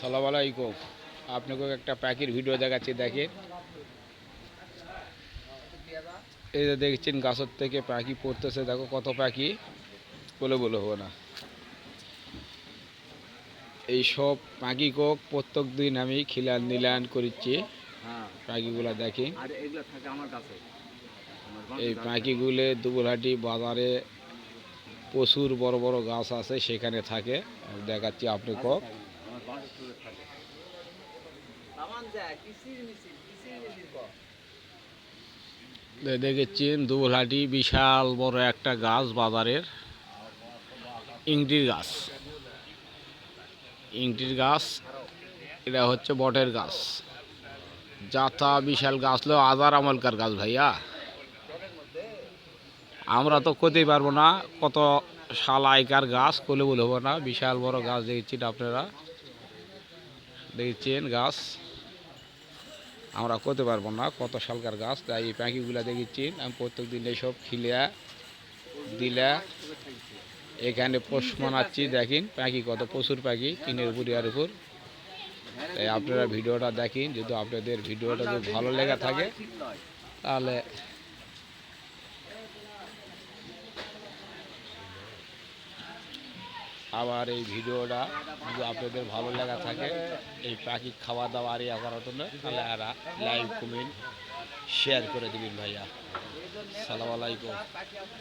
সালাম আলাইকুম। আপনাকে একটা পাখির ভিডিও দেখাচ্ছি, দেখেন। এই যে দেখছেন গাছের থেকে পাখি পড়তেছে, দেখো কত পাখি, বলে বলে হবে না। এই সব পাখি কোক প্রত্যেক দিন আমি খিলান নিলান করিচ্ছি। পাখিগুলা দেখি, এই পাখিগুলো দুবুলহাটি বাজারে প্রচুর বড় বড় গাছ আছে, সেখানে থাকে। দেখাচ্ছি আপনি কক। দেখেছেন দুবুলহাটি বিশাল বড় একটা গাছ বাজারের, ইংটির গাছ। ইংটির গাছ, এটা হচ্ছে বটের গাছ। যাতা বিশাল গাছ লো, আজার আমলকার গাছ ভাইয়া। আমরা তো করতেই পারবো না, কত শালাইকার গাছ কোলে বলে হবো না। বিশাল বড় গাছ দেখছেন আপনারা, দেখছেন গাছ। আমরা করতে পারবো না, কত শালকার গাছ। তাই এই পাখিগুলা দেখেছেন আমি প্রত্যেক দিন এইসব খিলিয়া দিলা এখানে পোষ মানাচ্ছি। দেখেন পাখি কত, প্রচুর পাখি টিনের উপর ইয়ার উপর। তাই আপনারা ভিডিওটা দেখেন। যদি আপনাদের ভিডিওটা যদি ভালো লেগে থাকে তাহলে আবার এই ভিডিওটা যদি আপনাদের ভালো লাগা থাকে, এই পাখি খাওয়া দাওয়া আর ইয়া করার জন্য, তাহলে আর লাইক কমেন্ট শেয়ার করে দিবেন ভাইয়া। সালাম আলাইকুম।